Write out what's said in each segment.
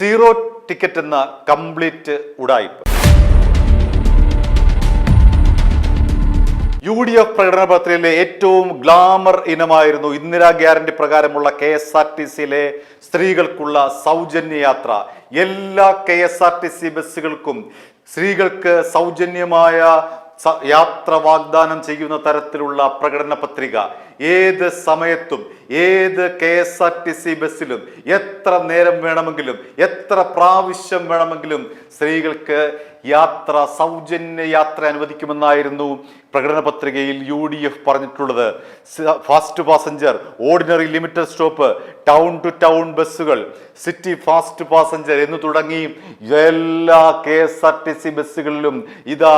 Zero ticket എന്ന complete ഉടായിപ്പ്. UDF പ്രകടന പത്രികയിലെ ഏറ്റവും ഗ്ലാമർ ഇനമായിരുന്നു ഇന്ദിരാ ഗ്യാരണ്ടി പ്രകാരമുള്ള KSRTCയിലെ സ്ത്രീകൾക്കുള്ള സൗജന്യ യാത്ര. എല്ലാ KSRTC ബസ്സുകൾക്കും സ്ത്രീകൾക്ക് സൗജന്യമായ യാത്ര വാഗ്ദാനം ചെയ്യുന്ന തരത്തിലുള്ള പ്രകടന പത്രിക. ഏത് സമയത്തും ഏത് KSRTC ബസ്സിലും എത്ര നേരം വേണമെങ്കിലും എത്ര പ്രാവശ്യം വേണമെങ്കിലും സ്ത്രീകൾക്ക് യാത്ര സൗജന്യ യാത്ര അനുവദിക്കുമെന്നായിരുന്നു പ്രകടന പത്രികയിൽ UDF പറഞ്ഞിട്ടുള്ളത്. Fast passenger, ordinary limited stop, town to town ബസ്സുകൾ, സിറ്റി ഫാസ്റ്റ് പാസഞ്ചർ എന്ന് തുടങ്ങി എല്ലാ KSRTC ബസ്സുകളിലും ഇതാ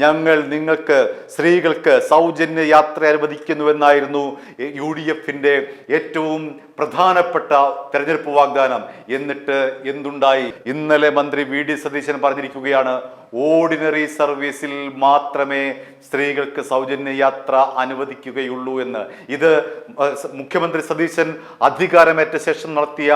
ഞങ്ങൾ നിങ്ങൾക്ക് സ്ത്രീകൾക്ക് സൗജന്യ യാത്ര അനുവദിക്കുന്നുവെന്നായിരുന്നു UDFന്റെ ഏറ്റവും പ്രധാനപ്പെട്ട തെരഞ്ഞെടുപ്പ് വാഗ്ദാനം. എന്നിട്ട് എന്തുണ്ടായി? ഇന്നലെ മന്ത്രി VD സതീശൻ പറഞ്ഞിരിക്കുകയാണ്, ഓർഡിനറി സർവീസിൽ മാത്രമേ സ്ത്രീകൾക്ക് സൗജന്യ യാത്ര അനുവദിക്കുകയുള്ളൂ എന്ന്. ഇത് മുഖ്യമന്ത്രി സതീശൻ അധികാരമേറ്റ ശേഷം നടത്തിയ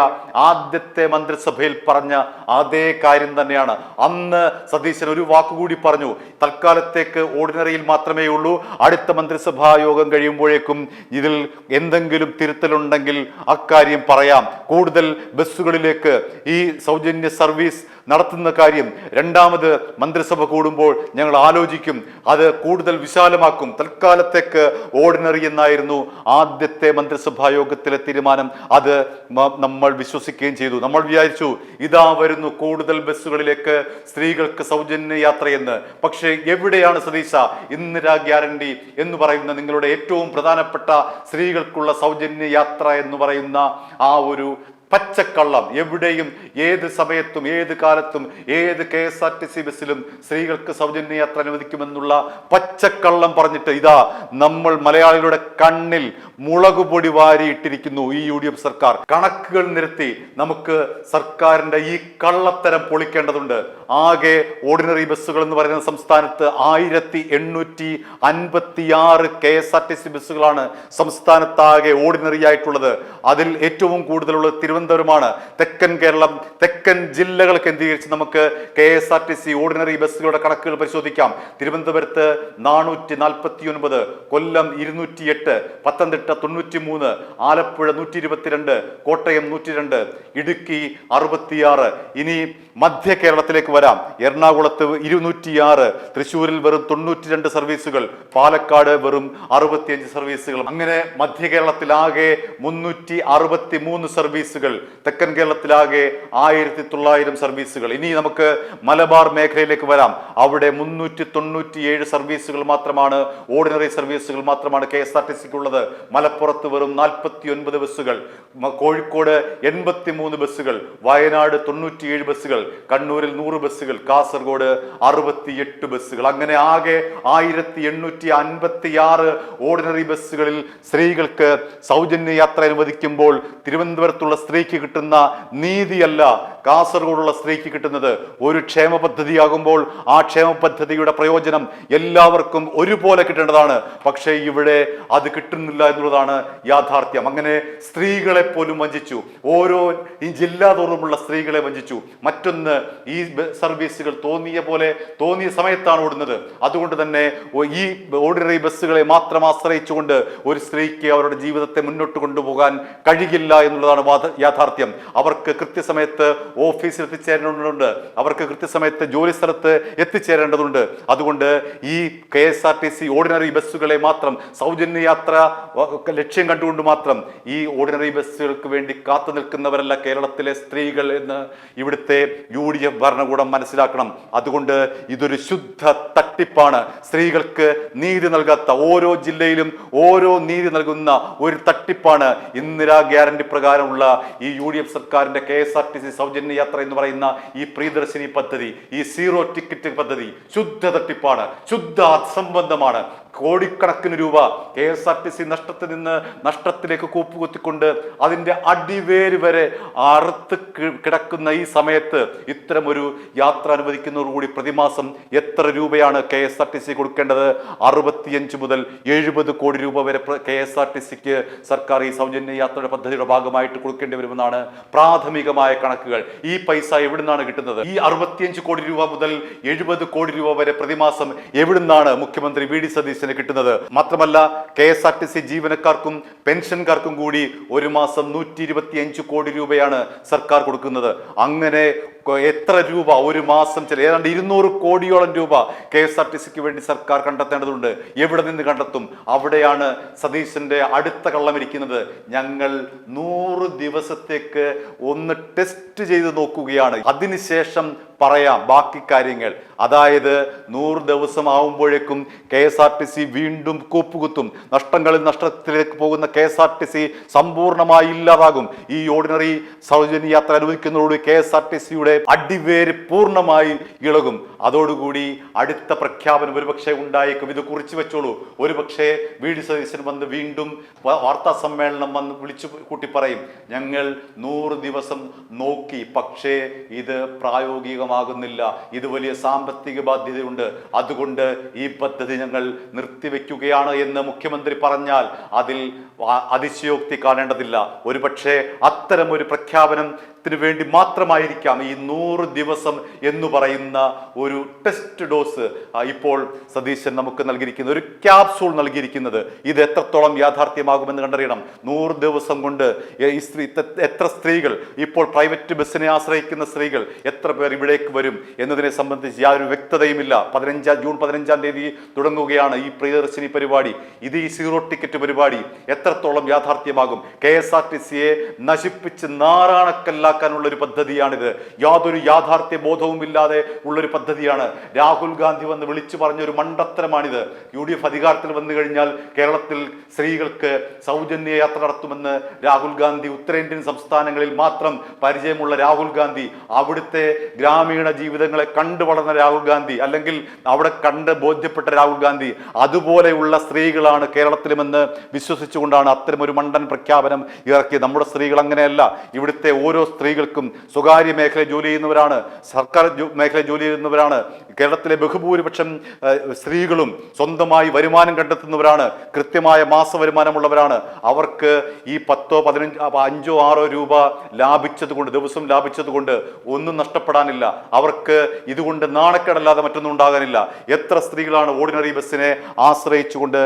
ആദ്യത്തെ മന്ത്രിസഭയിൽ പറഞ്ഞ അതേ കാര്യം തന്നെയാണ്. അന്ന് സതീശൻ ഒരു വാക്കുകൂടി പറഞ്ഞു, തൽക്കാലത്തേക്ക് ഓർഡിനറിയിൽ മാത്രമേ ഉള്ളൂ, അടുത്ത മന്ത്രിസഭാ യോഗം കഴിയുമ്പോഴേക്കും ഇതിൽ എന്തെങ്കിലും തിരുത്തലുണ്ടെങ്കിൽ അക്കാര്യം പറയാം. കൂടുതൽ ബസ്സുകളിലേക്ക് ഈ സൗജന്യ സർവീസ് നടത്തുന്ന കാര്യം രണ്ടാമത് മന്ത്രിസഭ കൂടുമ്പോൾ ഞങ്ങൾ ആലോചിക്കും, അത് കൂടുതൽ വിശാലമാക്കും. തൽക്കാലത്തേക്ക് ഓർഡിനറി എന്നായിരുന്നു ആദ്യത്തെ മന്ത്രിസഭാ യോഗത്തിലെ തീരുമാനം. അത് നമ്മൾ വിശ്വസിക്കുകയും ചെയ്തു. നമ്മൾ വിചാരിച്ചു ഇതാ വരുന്നു കൂടുതൽ ബസ്സുകളിലേക്ക് സ്ത്രീകൾക്ക് സൗജന്യ യാത്രയെന്ന്. പക്ഷേ എവിടെയാണ് സതീശ ഇന്ദിരാ ഗ്യാരണ്ടി എന്ന് പറയുന്ന നിങ്ങളുടെ ഏറ്റവും പ്രധാനപ്പെട്ട സ്ത്രീകൾക്കുള്ള സൗജന്യ യാത്ര എന്ന് പറയുന്ന ആ ഒരു പച്ചക്കള്ളം? എവിടെയും ഏത് സമയത്തും ഏത് കാലത്തും ഏത് KSRTC ബസ്സിലും സ്ത്രീകൾക്ക് സൗജന്യ യാത്ര അനുവദിക്കുമെന്നുള്ള പച്ചക്കള്ളം പറഞ്ഞിട്ട് ഇതാ നമ്മൾ മലയാളികളുടെ കണ്ണിൽ മുളകുപൊടി വാരിയിട്ടിരിക്കുന്നു ഈ UDF സർക്കാർ. കണക്കുകൾ നിരത്തി നമുക്ക് സർക്കാരിന്റെ ഈ കള്ളത്തരം പൊളിക്കേണ്ടതുണ്ട്. ആകെ ഓർഡിനറി ബസ്സുകൾ എന്ന് പറയുന്ന സംസ്ഥാനത്ത് 1856 KSRTC ബസ്സുകളാണ് സംസ്ഥാനത്താകെ ഓർഡിനറി ആയിട്ടുള്ളത്. അതിൽ ഏറ്റവും കൂടുതലുള്ളത് തിരുവനന്തപുരമാണ്. തെക്കൻ കേരളം, തെക്കൻ ജില്ലകൾ കേന്ദ്രീകരിച്ച് നമുക്ക് KSRTC ഓർഡിനറി ബസ്സുകളുടെ കണക്കുകൾ പരിശോധിക്കാം. തിരുവനന്തപുരത്ത് 449, കൊല്ലം 208, പത്തനംതിട്ട 93, ആലപ്പുഴ 122, കോട്ടയം 102, ഇടുക്കി 66. ഇനി മധ്യ കേരളത്തിലേക്ക് വരാം. എറണാകുളത്ത് 206, തൃശ്ശൂരിൽ വെറും 92 സർവീസുകൾ, പാലക്കാട് വെറും 65 സർവീസുകൾ. അങ്ങനെ മധ്യ കേരളത്തിലാകെ 363 സർവീസുകൾ, തെക്കൻ കേരളത്തിലാകെ 1900 സർവീസുകൾ. ഇനി നമുക്ക് മലബാർ മേഖലയിലേക്ക് വരാം. അവിടെ 397 സർവീസുകൾ മാത്രമാണ്, ഓർഡിനറി സർവീസുകൾ മാത്രമാണ് KSRTCക്ക് ഉള്ളത്. മലപ്പുറത്ത് വെറും 49 ബസ്സുകൾ, കോഴിക്കോട് 83 ബസ്സുകൾ, വയനാട് 97 ബസ്സുകൾ, കണ്ണൂരിൽ 100 ബസ്സുകൾ, കാസർഗോഡ് 68 ബസ്സുകൾ. അങ്ങനെ ആകെ 1856 ഓർഡിനറി ബസ്സുകളിൽ സ്ത്രീകൾക്ക് സൗജന്യ യാത്ര അനുവദിക്കുമ്പോൾ തിരുവനന്തപുരത്തുള്ള സ്ത്രീക്ക് കിട്ടുന്ന നീതിയല്ല കാസർഗോഡുള്ള സ്ത്രീക്ക് കിട്ടുന്നത്. ഒരു ക്ഷേമ പദ്ധതിയാകുമ്പോൾ ആ ക്ഷേമ പദ്ധതിയുടെ പ്രയോജനം എല്ലാവർക്കും ഒരുപോലെ കിട്ടേണ്ടതാണ്. പക്ഷേ ഇവിടെ അത് കിട്ടുന്നില്ല എന്നുള്ളതാണ് യാഥാർത്ഥ്യം. അങ്ങനെ സ്ത്രീകളെ പോലും വഞ്ചിച്ചു. ഓരോ ഈ ജില്ലാ തോറുമുള്ള സ്ത്രീകളെ വഞ്ചിച്ചു. മറ്റൊന്ന്, ഈ സർവീസുകൾ തോന്നിയ സമയത്താണ് ഓടുന്നത്. അതുകൊണ്ട് തന്നെ ഈ ഓർഡിനറി ബസ്സുകളെ മാത്രം ആശ്രയിച്ചുകൊണ്ട് ഒരു സ്ത്രീക്ക് അവരുടെ ജീവിതത്തെ മുന്നോട്ട് കൊണ്ടുപോകാൻ കഴിയില്ല എന്നുള്ളതാണ് യാഥാർത്ഥ്യം. അവർക്ക് കൃത്യസമയത്ത് ഓഫീസിൽ എത്തിച്ചേരേണ്ടതുണ്ട്, അവർക്ക് കൃത്യസമയത്ത് ജോലി സ്ഥലത്ത് എത്തിച്ചേരേണ്ടതുണ്ട്. അതുകൊണ്ട് ഈ KSRTC ഓർഡിനറി ബസ്സുകളെ മാത്രം സൗജന്യ യാത്ര ലക്ഷ്യം കണ്ടുകൊണ്ട് മാത്രം ഈ ഓർഡിനറി ബസ്സുകൾക്ക് വേണ്ടി കാത്തു നിൽക്കുന്നവരല്ല കേരളത്തിലെ സ്ത്രീകൾ എന്ന് ഇവിടുത്തെ UDF ഭരണകൂടം മനസ്സിലാക്കണം. അതുകൊണ്ട് ഇതൊരു ശുദ്ധ തട്ടിപ്പാണ്. സ്ത്രീകൾക്ക് നീതി നൽകാത്ത, ഓരോ ജില്ലയിലും ഓരോ നീതി നൽകുന്ന ഒരു തട്ടിപ്പാണ് ഇന്ദിരാ ഗ്യാരണ്ടി പ്രകാരമുള്ള ഈ UDF സർക്കാരിന്റെ KSRTC സൗജന്യ യാത്ര എന്ന് പറയുന്ന ഈ പ്രിയദർശിനി പദ്ധതി, ഈ സീറോ ടിക്കറ്റ് പദ്ധതി ശുദ്ധ തട്ടിപ്പാണ്, ശുദ്ധ അസംബന്ധമാണ്. കോടിക്കണക്കിന് രൂപ KSRTC നഷ്ടത്തിൽ നിന്ന് നഷ്ടത്തിലേക്ക് കൂപ്പുകുത്തിക്കൊണ്ട് അതിന്റെ അടിവേര് വരെ അറുത്ത് കിടക്കുന്ന ഈ സമയത്ത് ഇത്തരമൊരു യാത്ര അനുവദിക്കുന്നതോടുകൂടി പ്രതിമാസം എത്ര രൂപയാണ് KSRTC കൊടുക്കേണ്ടത്? 65 മുതൽ 70 കോടി രൂപ വരെ KSRTCക്ക് സർക്കാർ ഈ സൗജന്യ യാത്രയുടെ പദ്ധതിയുടെ ഭാഗമായിട്ട് കൊടുക്കേണ്ടി വരുമെന്നാണ് പ്രാഥമികമായ കണക്കുകൾ. ഈ പൈസ എവിടുന്നാണ് കിട്ടുന്നത്? ഈ 65 കോടി രൂപ മുതൽ 70 കോടി രൂപ വരെ പ്രതിമാസം എവിടുന്നാണ് മുഖ്യമന്ത്രി VD സതീശന് കിട്ടുന്നത്? മാത്രമല്ല KSRTC ജീവനക്കാർക്കും പെൻഷൻകാർക്കും കൂടി ഒരു മാസം 125 കോടി രൂപയാണ് സർക്കാർ കൊടുക്കുന്നത്. അങ്ങനെ എത്ര രൂപ ഒരു മാസം ഏതാണ്ട് 200 കോടിയോളം രൂപ KSRTCക്ക് വേണ്ടി സർക്കാർ കണ്ടെത്തേണ്ടതുണ്ട്. എവിടെ നിന്ന് കണ്ടെത്തും? അവിടെയാണ് സതീശന്റെ അടുത്ത കള്ളമിരിക്കുന്നത്. ഞങ്ങൾ 100 ദിവസത്തേക്ക് ഒന്ന് ടെസ്റ്റ് ചെയ്ത് നോക്കുകയാണ്, അതിനുശേഷം പറയാം ബാക്കി കാര്യങ്ങൾ. അതായത് 100 ദിവസം ആവുമ്പോഴേക്കും KSRTC വീണ്ടും കൂപ്പുകുത്തും. നഷ്ടത്തിലേക്ക് പോകുന്ന KSRTC സമ്പൂർണ്ണമായി ഇല്ലാതാകും. ഈ ഓർഡിനറി സൗജന്യ യാത്ര അനുവദിക്കുന്നതോടുകൂടി KSRTCയുടെ അടിവേര് പൂർണ്ണമായി ഇളകും. അതോടുകൂടി അടുത്ത പ്രഖ്യാപനം ഒരുപക്ഷെ ഉണ്ടായേക്കും. ഇത് കുറിച്ചു വെച്ചോളൂ. ഒരുപക്ഷെ VD സതീശൻ വന്ന് വീണ്ടും വാർത്താ സമ്മേളനം വന്ന് വിളിച്ചു കൂട്ടി പറയും, ഞങ്ങൾ 100 ദിവസം നോക്കി, പക്ഷേ ഇത് പ്രായോഗികമാകുന്നില്ല, ഇത് വലിയ സാമ്പത്തിക ബാധ്യതയുണ്ട്, അതുകൊണ്ട് ഈ പദ്ധതി ഞങ്ങൾ നിർത്തിവെക്കുകയാണ് എന്ന് മുഖ്യമന്ത്രി പറഞ്ഞാൽ അതിൽ അതിശയോക്തി കാണേണ്ടതില്ല. ഒരുപക്ഷെ അത്തരമൊരു പ്രഖ്യാപനത്തിന് വേണ്ടി മാത്രമായിരിക്കാം ഈ 100 ദിവസം എന്ന് പറയുന്ന ഒരു ടെസ്റ്റ് ഡോസ് ഇപ്പോൾ സതീശൻ നമുക്ക് നൽകിയിരിക്കുന്നത്, ഒരു ക്യാപ്സൂൾ നൽകിയിരിക്കുന്നത്. ഇത് എത്രത്തോളം യാഥാർത്ഥ്യമാകുമെന്ന് കണ്ടറിയണം. 100 ദിവസം കൊണ്ട് എത്ര സ്ത്രീകൾ, ഇപ്പോൾ പ്രൈവറ്റ് ബസ്സിനെ ആശ്രയിക്കുന്ന സ്ത്രീകൾ എത്ര പേർ ഇവിടേക്ക് വരും എന്നതിനെ സംബന്ധിച്ച് യാതൊരു വ്യക്തതയുമില്ല. ജൂൺ 15-ാം തീയതി തുടങ്ങുകയാണ് ഈ പ്രിയദർശിനി പരിപാടി. ഇത് ഈ സീറോ ടിക്കറ്റ് പരിപാടി എത്രത്തോളം യാഥാർത്ഥ്യമാകും? KSRTCയെ നശിപ്പിച്ച് നാറാണക്കല്ലാക്കാനുള്ള ഒരു പദ്ധതിയാണിത്. യാതൊരു യാഥാർത്ഥ്യ ബോധവും ഇല്ലാതെ ഉള്ളൊരു പദ്ധതിയാണ്. രാഹുൽ ഗാന്ധി വന്ന് വിളിച്ചു പറഞ്ഞൊരു മണ്ടത്തരമാണിത്. UDF അധികാരത്തിൽ വന്നു കഴിഞ്ഞാൽ കേരളത്തിൽ സ്ത്രീകൾക്ക് സൗജന്യ യാത്ര നടത്തുമെന്ന് രാഹുൽ ഗാന്ധി, ഉത്തരേന്ത്യൻ സംസ്ഥാനങ്ങളിൽ മാത്രം പരിചയമുള്ള രാഹുൽ ഗാന്ധി, അവിടുത്തെ ഗ്രാമീണ ജീവിതങ്ങളെ കണ്ടു വളർന്ന രാഹുൽ ഗാന്ധി, അല്ലെങ്കിൽ അവിടെ കണ്ട് ബോധ്യപ്പെട്ട രാഹുൽ ഗാന്ധി, അതുപോലെയുള്ള സ്ത്രീകളാണ് കേരളത്തിലുമെന്ന് വിശ്വസിച്ചുകൊണ്ടാണ് അത്തരമൊരു മണ്ടൻ പ്രഖ്യാപനം ഇറക്കിയത്. നമ്മുടെ സ്ത്രീകൾ അങ്ങനെയല്ല. ഇവിടുത്തെ ഓരോ സ്ത്രീകൾക്കും സ്വകാര്യ മേഖലയിൽ ജോലി ചെയ്യുന്നവരാണ്, സർക്കാർ മേഖലയിൽ ജോലി ചെയ്യുന്നവരാണ്. കേരളത്തിലെ ബഹുഭൂരിപക്ഷം സ്ത്രീകളും സ്വന്തമായി വരുമാനം കണ്ടെത്തുന്നവരാണ്, കൃത്യമായ മാസ വരുമാനമുള്ളവരാണ്. അവർക്ക് ഈ 10, 15, 5, 6 രൂപ ലാഭിച്ചതുകൊണ്ട്, ദിവസം ലാഭിച്ചതുകൊണ്ട് ഒന്നും നഷ്ടപ്പെടാനില്ല. അവർക്ക് ഇതുകൊണ്ട് നാണക്കേടല്ലാതെ മറ്റൊന്നും ഉണ്ടാകാനില്ല. എത്ര സ്ത്രീകളാണ് ഓർഡിനറി ബസ്സിനെ ആശ്രയിച്ചുകൊണ്ട്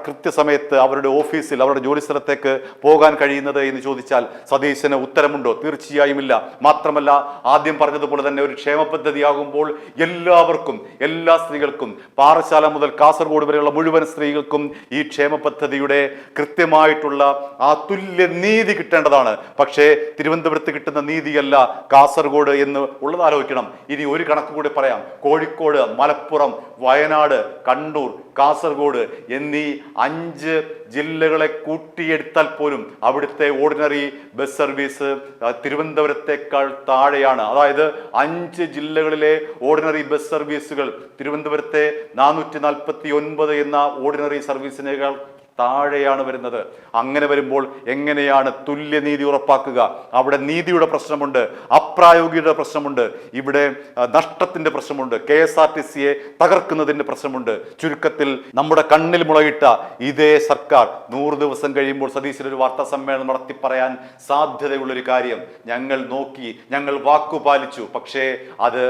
കൃത്യസമയത്ത് അവരുടെ ഓഫീസിൽ, അവരുടെ ജോലി സ്ഥലത്തേക്ക് പോകാൻ കഴിയുന്നത് എന്ന് ചോദിച്ചാൽ സതീശന് ഉത്തരമുണ്ടോ? തീർച്ചയായും ഇല്ല. മാത്രമല്ല, ആദ്യം പറഞ്ഞതുപോലെ തന്നെ ഒരു ക്ഷേമ പദ്ധതിയാകുമ്പോൾ എല്ലാവർക്കും, എല്ലാ സ്ത്രീകൾക്കും, പാറശാല മുതൽ കാസർഗോഡ് വരെയുള്ള മുഴുവൻ സ്ത്രീകൾക്കും ഈ ക്ഷേമ പദ്ധതിയുടെ കൃത്യമായിട്ടുള്ള ആ തുല്യ നീതി കിട്ടേണ്ടതാണ്. പക്ഷേ തിരുവനന്തപുരത്ത് കിട്ടുന്ന നീതിയല്ല കാസർഗോഡ് എന്ന് ഉള്ളത് ആലോചിക്കണം. ഇനി ഒരു കണക്ക് കൂടി പറയാം. കോഴിക്കോട്, മലപ്പുറം, വയനാട്, കണ്ണൂർ, കാസർഗോഡ് എന്നീ 5 ജില്ലകളെ കൂട്ടിയെടുത്താൽ പോലും അവിടുത്തെ ഓർഡിനറി ബസ് സർവീസ് തിരുവനന്തപുരത്തേക്കാൾ താഴെയാണ്. അതായത് 5 ജില്ലകളിലെ ഓർഡിനറി ബസ് സർവീസുകൾ തിരുവനന്തപുരത്തെ 449 എന്ന ഓർഡിനറി സർവീസിനേക്കാൾ താഴെയാണ് വരുന്നത്. അങ്ങനെ വരുമ്പോൾ എങ്ങനെയാണ് തുല്യനീതി ഉറപ്പാക്കുക? അവിടെ നീതിയുടെ പ്രശ്നമുണ്ട്, അപ്രായോഗികയുടെ പ്രശ്നമുണ്ട്, ഇവിടെ നഷ്ടത്തിന്റെ പ്രശ്നമുണ്ട്, KSRTCയെ തകർക്കുന്നതിന്റെ പ്രശ്നമുണ്ട്. ചുരുക്കത്തിൽ നമ്മുടെ കണ്ണിൽ മുളയിട്ട ഇതേ സർക്കാർ 100 ദിവസം കഴിയുമ്പോൾ സതീശൻ ഒരു വാർത്താ സമ്മേളനം നടത്തി പറയാൻ സാധ്യതയുള്ളൊരു കാര്യം, ഞങ്ങൾ നോക്കി, ഞങ്ങൾ വാക്കുപാലിച്ചു, പക്ഷേ അത്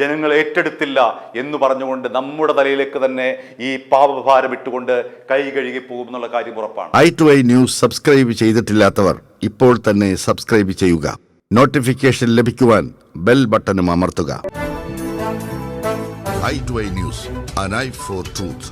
ജനങ്ങൾ ഏറ്റെടുത്തില്ല എന്ന് പറഞ്ഞുകൊണ്ട് നമ്മുടെ തലയിലേക്ക് തന്നെ ഈ പാപഭാരം ഇട്ടുകൊണ്ട് കൈ കഴുകി പോകുമെന്നുള്ള കാര്യം ഉറപ്പാണ്. i2i ന്യൂസ് സബ്സ്ക്രൈബ് ചെയ്തിട്ടില്ലാത്തവർ ഇപ്പോൾ തന്നെ സബ്സ്ക്രൈബ് ചെയ്യുക. നോട്ടിഫിക്കേഷൻ ലഭിക്കുവാൻ ബെൽ ബട്ടണും അമർത്തുക. i2i news, an eye for truth.